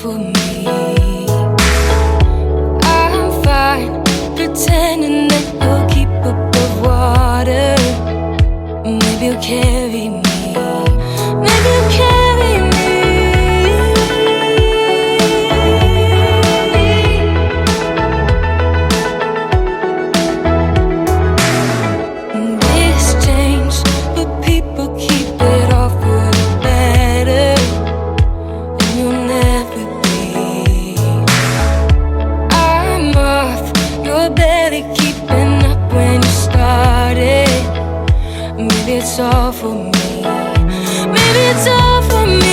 for me. I'm fine pretending that you'll keep above water. Maybe you'll carry me. Maybe you'll carry me. This changed, but people keep it all for the better. And you'll never be. I'm off, you're barely keeping up when you started. Maybe it's all for me. Maybe it's all for me.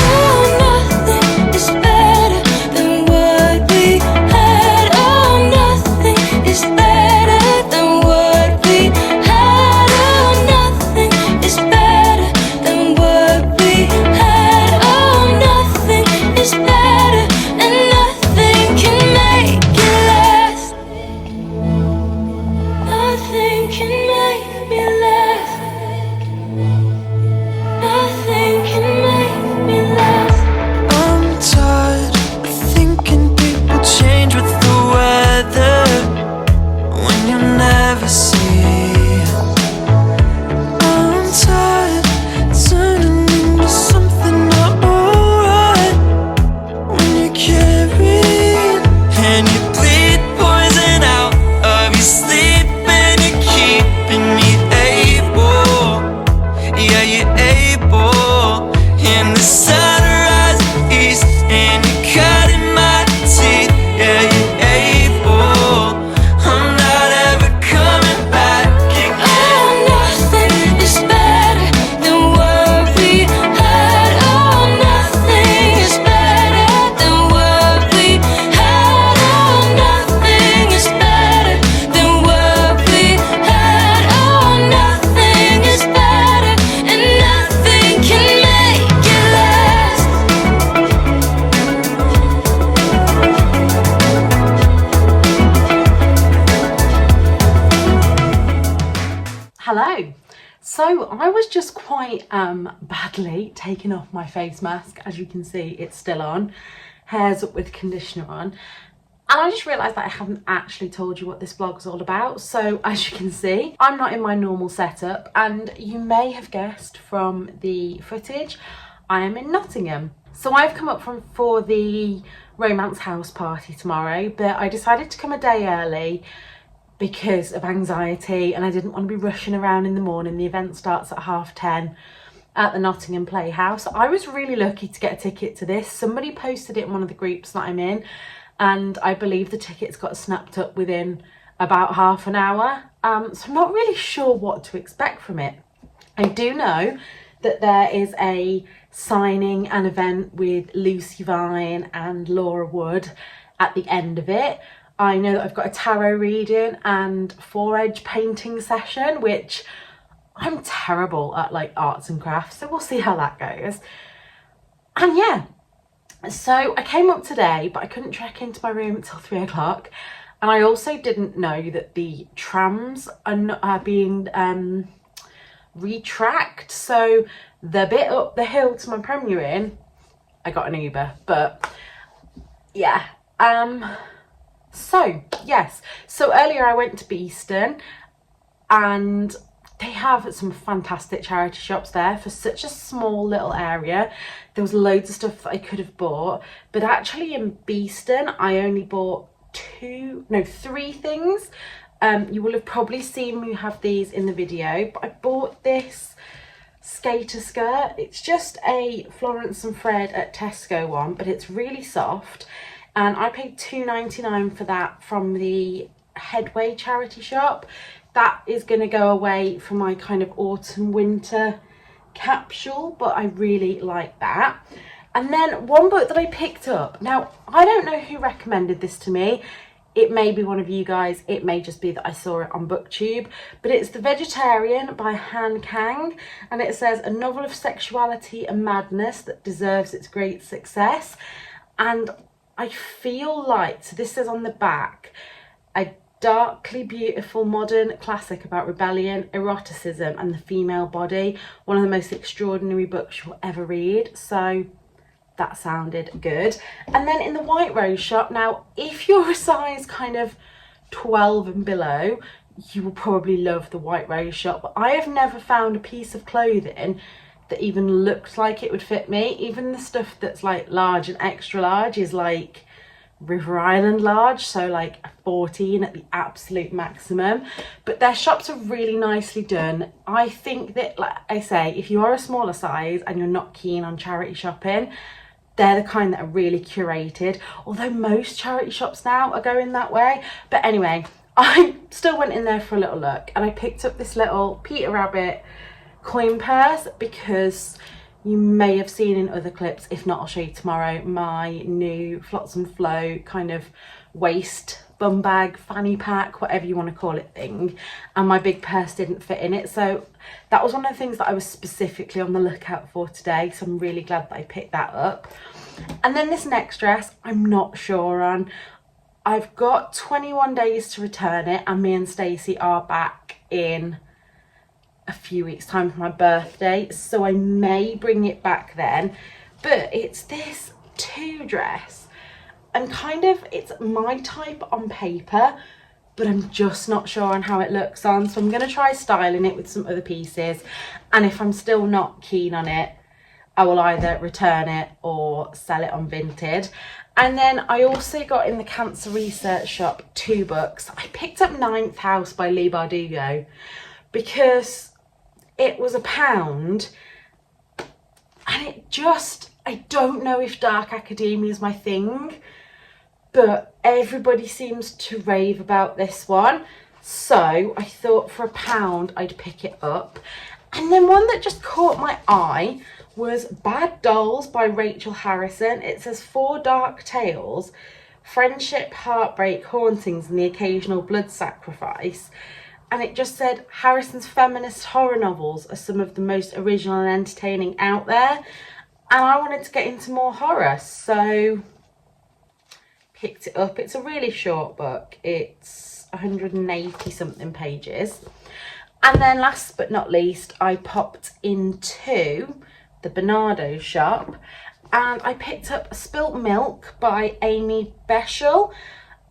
Oh, nothing is better than what we had. Oh, nothing is better than what we had. Oh, nothing is better than what we had. Oh, nothing is better, and nothing can make it last. Nothing can make me last. Nothing can make me last. I'm tired of thinking people change with the weather when you never see. I'm tired turning into something not alright when you carry and you bleed poison out of your sleep and you're keeping me able. Yeah, you're able. In the sunrise east and you're cutting my teeth. Yeah, you're able. I'm not ever coming back again. Oh, nothing is better than what we had. Oh, nothing is better than what we had. Oh, nothing is better than what we had. Oh, nothing is better, and nothing can make it last. Hello. So I was just quite badly taking off my face mask. As you can see, it's still on, hairs up with conditioner on, and I just realised that I haven't actually told you what this vlog's all about. So as you can see, I'm not in my normal setup, and you may have guessed from the footage, I am in Nottingham. So I've come up for the romance house party tomorrow, but I decided to come a day early because of anxiety, and I didn't want to be rushing around in the morning. The event starts at 10:30 at the Nottingham Playhouse. I was really lucky to get a ticket to this. Somebody posted it in one of the groups that I'm in, and I believe the tickets got snapped up within about half an hour. So I'm not really sure what to expect from it. I do know that there is a signing and event with Lucy Vine and Laura Wood at the end of it. I know that I've got a tarot reading and 4-edge painting session, which I'm terrible at, like, arts and crafts, so we'll see how that goes. And yeah, so I came up today, but I couldn't check into my room until 3 o'clock. And I also didn't know that the trams are being retracked. So the bit up the hill to my Premier Inn, I got an Uber, but yeah. So yes, so earlier I went to Beeston, and they have some fantastic charity shops there for such a small little area. There was loads of stuff that I could have bought, but actually in Beeston I only bought 3 things. You will have probably seen me have these in the video, but I bought this skater skirt. It's just a Florence and Fred at Tesco one, but it's really soft, and I paid £2.99 for that from the Headway charity shop. That is going to go away for my kind of autumn winter capsule, but I really like that. And then one book that I picked up, now I don't know who recommended this to me. It may be one of you guys, it may just be that I saw it on BookTube, but it's The Vegetarian by Han Kang, and it says a novel of sexuality and madness that deserves its great success. And I feel like, so this says on the back, I darkly beautiful modern classic about rebellion, eroticism and the female body. One of the most extraordinary books you'll ever read. So that sounded good. And then in the White Rose shop, now if you're a size kind of 12 and below, you will probably love the White Rose shop. But I have never found a piece of clothing that even looks like it would fit me. Even the stuff that's like large and extra large is like River Island large, so like a 14 at the absolute maximum. But their shops are really nicely done. I think that, like I say, if you are a smaller size and you're not keen on charity shopping, they're the kind that are really curated, although most charity shops now are going that way. But anyway, I still went in there for a little look, and I picked up this little Peter Rabbit coin purse because you may have seen in other clips, if not I'll show you tomorrow, my new Flotsam Flow kind of waist bum bag, fanny pack, whatever you want to call it thing, and my big purse didn't fit in it. So that was one of the things that I was specifically on the lookout for today, so I'm really glad that I picked that up. And then this next dress, I'm not sure on. I've got 21 days to return it, and me and Stacey are back in a few weeks time for my birthday, so I may bring it back then. But it's this two dress, and kind of it's my type on paper, but I'm just not sure on how it looks on, so I'm going to try styling it with some other pieces, and if I'm still not keen on it, I will either return it or sell it on Vinted. And then I also got in the Cancer Research shop 2 books. I picked up Ninth House by Leigh Bardugo because it was £1, and it just, I don't know if dark academia is my thing, but everybody seems to rave about this one, so I thought for £1 I'd pick it up. And then one that just caught my eye was Bad Dolls by Rachel Harrison. It says 4 dark tales, friendship, heartbreak, hauntings and the occasional blood sacrifice. And it just said Harrison's feminist horror novels are some of the most original and entertaining out there. And I wanted to get into more horror, so picked it up. It's a really short book. It's 180 something pages. And then last but not least, I popped into the Bernardo shop and I picked up Spilt Milk by Amy Beschel.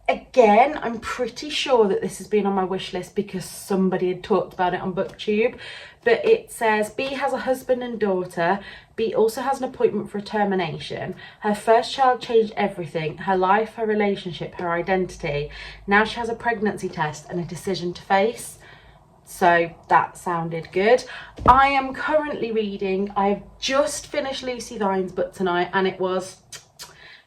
Again, I'm pretty sure that this has been on my wish list because somebody had talked about it on BookTube. But it says, B has a husband and daughter. B also has an appointment for a termination. Her first child changed everything. Her life, her relationship, her identity. Now she has a pregnancy test and a decision to face. So that sounded good. I am currently reading, I've just finished Lucy Vine's book tonight, and it was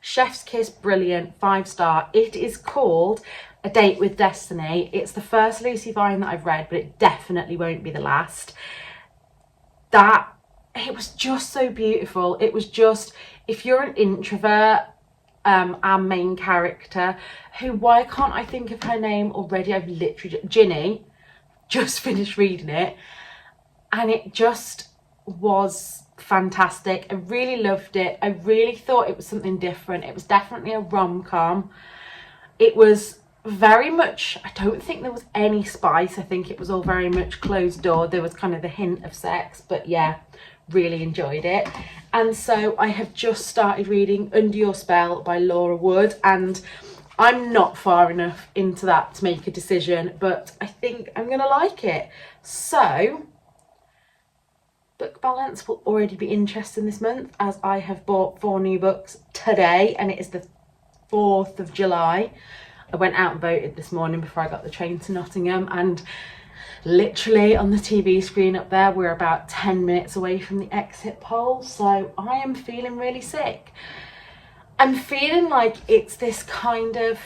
chef's kiss, brilliant, 5-star. It is called A Date with Destiny. It's the first Lucy Vine that I've read, but it definitely won't be the last. It was just so beautiful. It was just, if you're an introvert, our main character, who, why can't I think of her name already? I've literally, Ginny, just finished reading it, and it just was fantastic. I really loved it. I really thought it was something different. It was definitely a rom-com. It was very much, I don't think there was any spice. I think it was all very much closed door. There was kind of the hint of sex, but yeah, really enjoyed it. And so I have just started reading Under Your Spell by Laura Wood, and I'm not far enough into that to make a decision, but I think I'm going to like it. So book balance will already be interesting this month, as I have bought 4 new books today, and it is the 4th of July. I went out and voted this morning before I got the train to Nottingham, and literally on the TV screen up there, we're about 10 minutes away from the exit poll, so I am feeling really sick. I'm feeling like it's this kind of,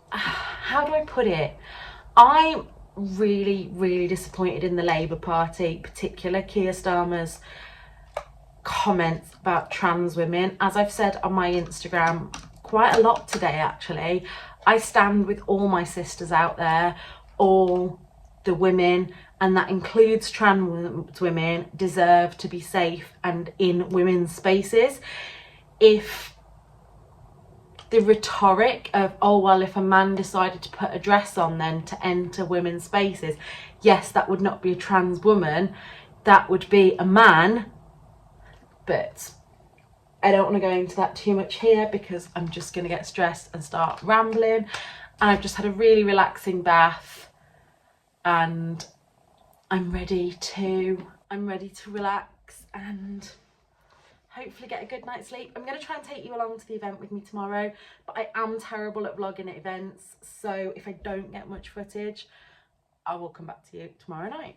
how do I put it? I'm really disappointed in the Labour Party, particularly Keir Starmer's comments about trans women. As I've said on my Instagram quite a lot today actually, I stand with all my sisters out there. All the women, and that includes trans women, deserve to be safe and in women's spaces. If the rhetoric of, oh, well, if a man decided to put a dress on then to enter women's spaces, yes, that would not be a trans woman, that would be a man. But I don't want to go into that too much here because I'm just going to get stressed and start rambling. And I've just had a really relaxing bath and I'm ready to relax and hopefully get a good night's sleep. I'm going to try and take you along to the event with me tomorrow, but I am terrible at vlogging at events, so if I don't get much footage, I will come back to you tomorrow night.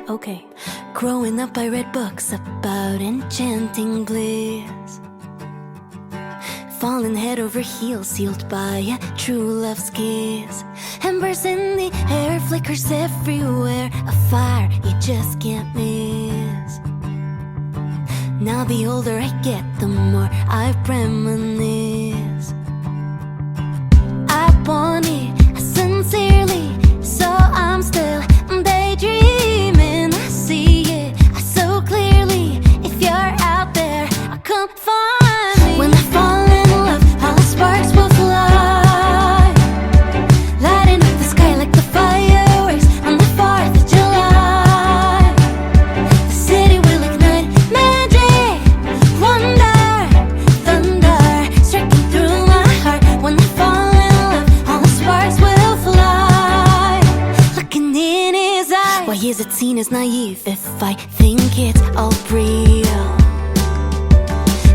Okay, growing up I read books about enchanting bliss, falling head over heels, sealed by a true love's kiss. Embers in the air, flickers everywhere, a fire you just can't miss. Now the older I get, the more I reminisce. I want it sincerely, so I'm still daydreaming. I see it so clearly. If you're out there, I'll come find me. When I fall in love, all the sparks will fly, lighting up the sky like the fireworks on the 4th of July. The city will ignite magic, wonder, thunder, striking through my heart. When I fall in love, all the sparks will fly, looking in his eyes. Why is it seen as naive if I think it's all real?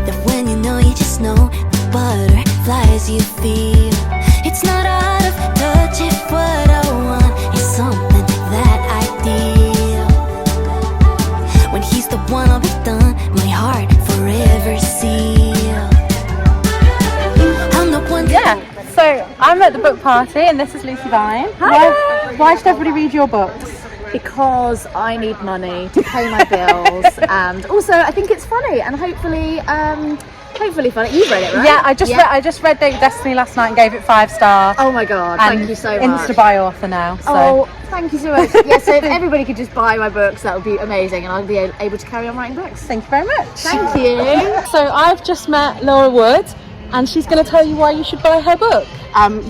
That when you know, you just know, the butterflies you feel. It's not out of touch if what I want is something that I feel. When he's the one, I'll be done, my heart forever sealed. I'm the one. Yeah, so I'm at the book party and this is Lucy Vine. Why should everybody read your books? Because I need money to pay my bills, and also I think it's funny and hopefully funny. You've read it, right? Yeah, I just read Date with Destiny last night and gave it 5 stars. Oh my god, and thank you so much. Insta buy author now. So. Oh, thank you so much. Yeah, so if everybody could just buy my books, that would be amazing, and I'd be able to carry on writing books. Thank you very much. Thank you. So I've just met Laura Wood and she's going to tell you why you should buy her book.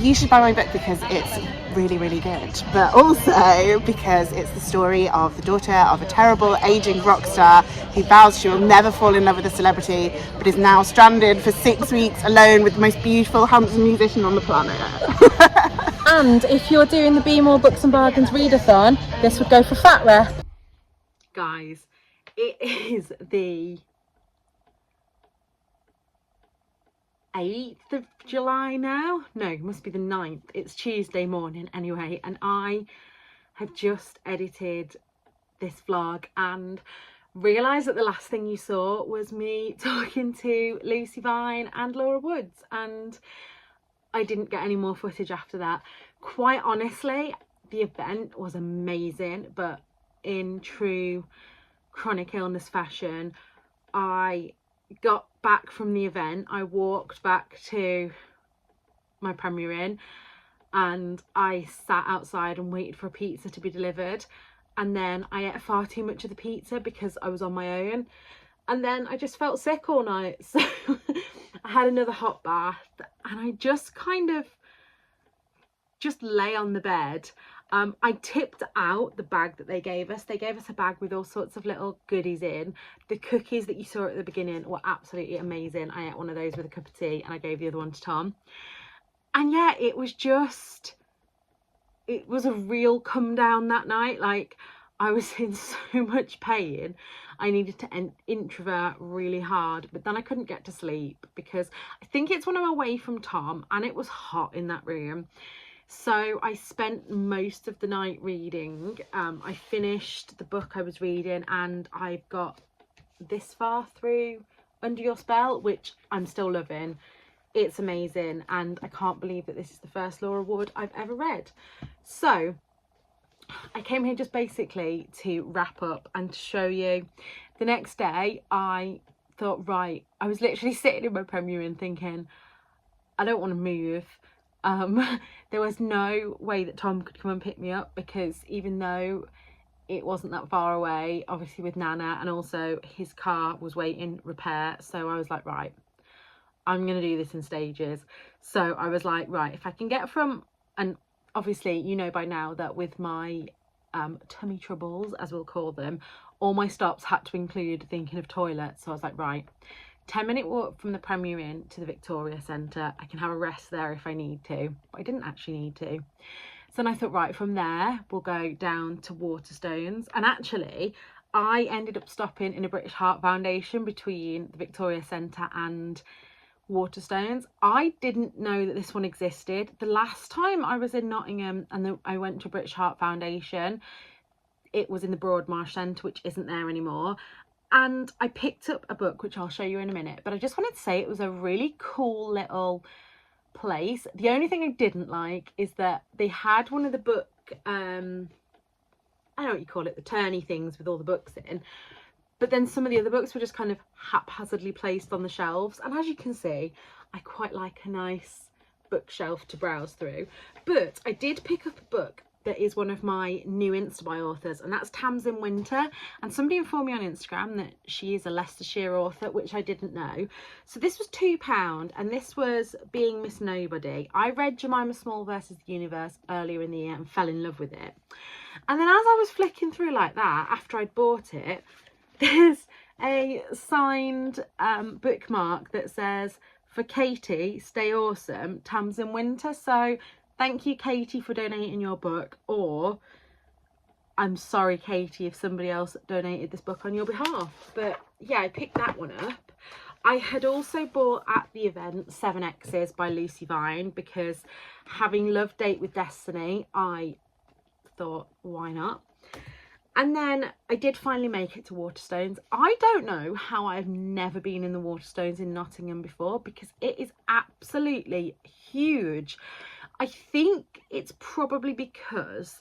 You should buy my book because it's really, really good, but also because it's the story of the daughter of a terrible aging rock star who vows she will never fall in love with a celebrity, but is now stranded for 6 weeks alone with the most beautiful, handsome musician on the planet. And if you're doing the Be More Books and Bargains readathon, this would go for fat rep. Guys, it is the 8th of July now. No, it must be the 9th. It's Tuesday morning anyway, and I have just edited this vlog and realised that the last thing you saw was me talking to Lucy Vine and Laura Woods, and I didn't get any more footage after that. Quite honestly, the event was amazing, but in true chronic illness fashion, I got back from the event, I walked back to my Premier Inn and I sat outside and waited for a pizza to be delivered, and then I ate far too much of the pizza because I was on my own, and then I just felt sick all night, so I had another hot bath and I just kind of lay on the bed. I tipped out the bag that they gave us. They gave us a bag with all sorts of little goodies in. The cookies that you saw at the beginning were absolutely amazing. I ate one of those with a cup of tea and I gave the other one to Tom. And yeah, it was a real come down that night. Like, I was in so much pain. I needed to introvert really hard, but then I couldn't get to sleep because I think it's when I'm away from Tom and it was hot in that room. So I spent most of the night reading. I finished the book I was reading and I've got this far through Under Your Spell, which I'm still loving. It's amazing and I can't believe that this is the first Laura Wood I've ever read. So I came here just basically to wrap up and to show you. The next day I thought, right, I was literally sitting in my Premier Inn thinking, I don't want to move. There was no way that Tom could come and pick me up because even though it wasn't that far away, obviously with Nana, and also his car was waiting repair. So I was like, right, I'm going to do this in stages. So I was like, right, if I can get from, and obviously, you know by now that with my tummy troubles, as we'll call them, all my stops had to include thinking of toilets. So I was like, right, 10-minute walk from the Premier Inn to the Victoria Centre. I can have a rest there if I need to, but I didn't actually need to. So then I thought, right, from there, we'll go down to Waterstones. And actually, I ended up stopping in a British Heart Foundation between the Victoria Centre and Waterstones. I didn't know that this one existed. The last time I was in Nottingham and I went to British Heart Foundation, it was in the Broadmarsh Centre, which isn't there anymore. And I picked up a book, which I'll show you in a minute, but I just wanted to say it was a really cool little place. The only thing I didn't like is that they had one of the book, I don't know what you call it, the turny things with all the books in, but then some of the other books were just kind of haphazardly placed on the shelves. And as you can see, I quite like a nice bookshelf to browse through. But I did pick up a book that is one of my new Instabuy authors, and that's Tamsin Winter. And somebody informed me on Instagram that she is a Leicestershire author, which I didn't know. So this was £2, and this was Being Miss Nobody. I read Jemima Small versus the Universe earlier in the year and fell in love with it. And then as I was flicking through like that, after I'd bought it, there's a signed bookmark that says, "For Katie, stay awesome, Tamsin Winter." So thank you, Katie, for donating your book, or I'm sorry, Katie, if somebody else donated this book on your behalf. But yeah, I picked that one up. I had also bought at the event 7X's by Lucy Vine, because having loved Date with Destiny, I thought, why not? And then I did finally make it to Waterstones. I don't know how I've never been in the Waterstones in Nottingham before, because it is absolutely huge. I think it's probably because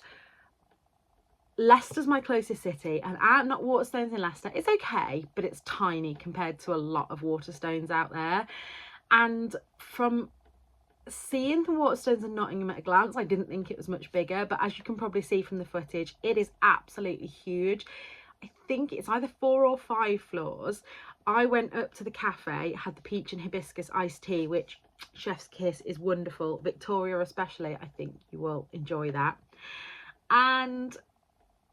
Leicester's my closest city, and not Waterstones in Leicester. It's okay, but it's tiny compared to a lot of Waterstones out there. And from seeing the Waterstones in Nottingham at a glance, I didn't think it was much bigger, but as you can probably see from the footage, it is absolutely huge. I think it's either 4 or 5 floors. I went up to the cafe, had the peach and hibiscus iced tea, which, chef's kiss, is wonderful. Victoria especially, I think you will enjoy that. And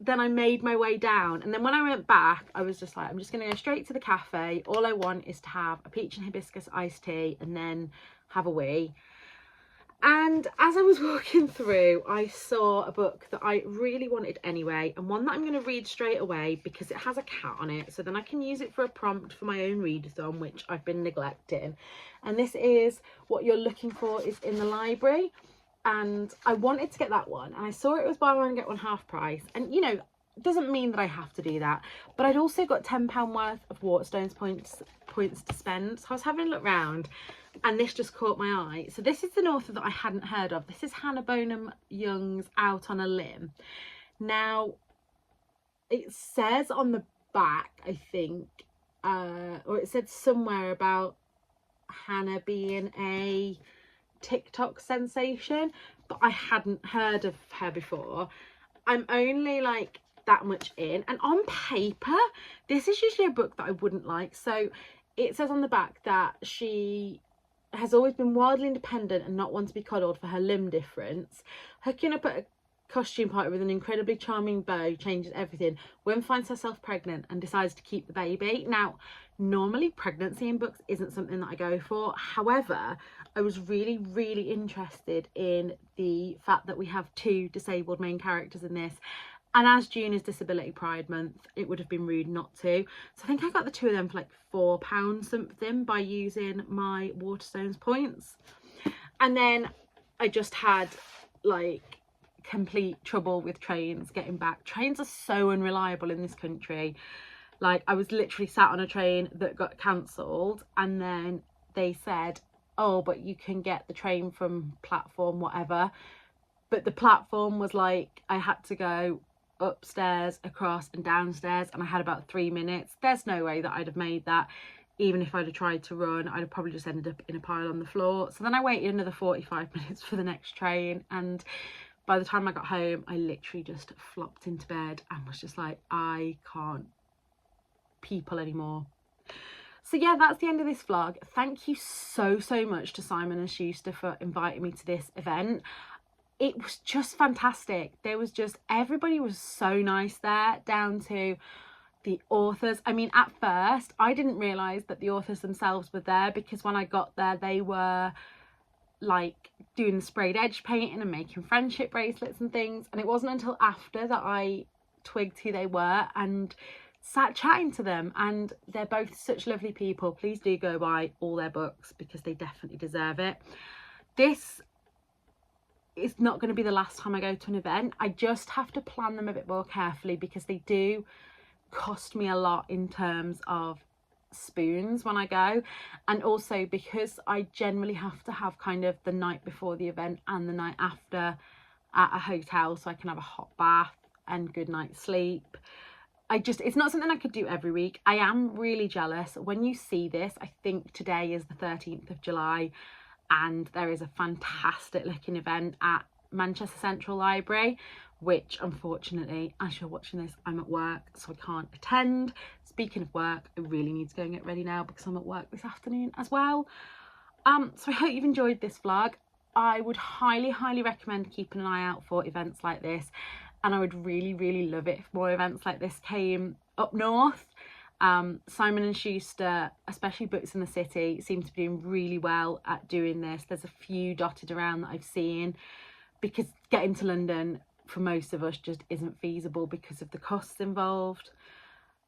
then I made my way down, and then when I went back, I was just like, I'm just going to go straight to the cafe. All I want is to have a peach and hibiscus iced tea and then have a wee. And as I was walking through, I saw a book that I really wanted anyway, and one that I'm going to read straight away because it has a cat on it, so then I can use it for a prompt for my own readathon, which I've been neglecting. And this is What You're Looking For Is in the Library. And I wanted to get that one, and I saw it was buy one get one half price, and you know, it doesn't mean that I have to do that, but I'd also got £10 worth of Waterstones points to spend. So I was having a look round, and this just caught my eye. So this is an author that I hadn't heard of. This is Hannah Bonham Young's Out on a Limb. Now, it says on the back, I think, or it said somewhere about Hannah being a TikTok sensation, but I hadn't heard of her before. I'm only like that much in, and on paper this is usually a book that I wouldn't like. So it says on the back that she has always been wildly independent and not one to be coddled for her limb difference. Hooking up at a costume party with an incredibly charming beau changes everything. Woman finds herself pregnant and decides to keep the baby. Now, normally pregnancy in books isn't something that I go for. However, I was really interested in the fact that we have 2 disabled main characters in this. And as June is Disability Pride Month, it would have been rude not to. So I think I got the 2 of them for like £4 something by using my Waterstones points. And then I just had like complete trouble with trains getting back. Trains are so unreliable in this country. Like, I was literally sat on a train that got cancelled, and then they said, oh, but you can get the train from platform whatever. But the platform was like, I had to go upstairs, across and downstairs, and I had about 3 minutes. There's no way that I'd have made that. Even if I'd have tried to run, I'd have probably just ended up in a pile on the floor. So then I waited another 45 minutes for the next train, and by the time I got home, I literally just flopped into bed and was just like, I can't people anymore. So yeah, that's the end of this vlog. Thank you so much to Simon & Schuster for inviting me to this event. It was just fantastic. There was just, everybody was so nice there, down to the authors. I mean, at first I didn't realise that the authors themselves were there, because when I got there they were like doing the sprayed edge painting and making friendship bracelets and things, and it wasn't until after that I twigged who they were and sat chatting to them. And they're both such lovely people. Please do go buy all their books because they definitely deserve it. This is not going to be the last time I go to an event. I just have to plan them a bit more carefully because they do cost me a lot in terms of spoons when I go, and also because I generally have to have kind of the night before the event and the night after at a hotel so I can have a hot bath and good night's sleep. It's not something I could do every week. I am really jealous. When you see this, I think today is the 13th of July and there is a fantastic looking event at Manchester Central Library, which unfortunately, as you're watching this, I'm at work, so I can't attend. Speaking of work, I really need to go and get ready now because I'm at work this afternoon as well. So I hope you've enjoyed this vlog. I would highly recommend keeping an eye out for events like this, and I would really love it if more events like this came up north. Simon & Schuster, especially Books in the City, seem to be doing really well at doing this. There's a few dotted around that I've seen, because getting to London for most of us just isn't feasible because of the costs involved.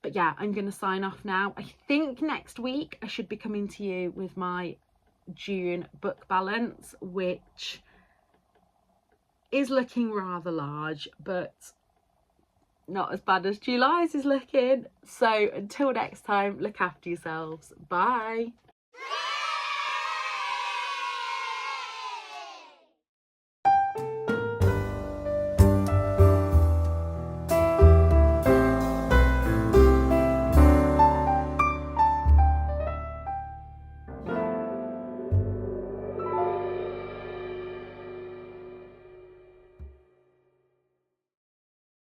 But yeah, I'm going to sign off now. I think next week I should be coming to you with my June book balance, which is looking rather large, but not as bad as July's is looking. So until next time, look after yourselves. Bye.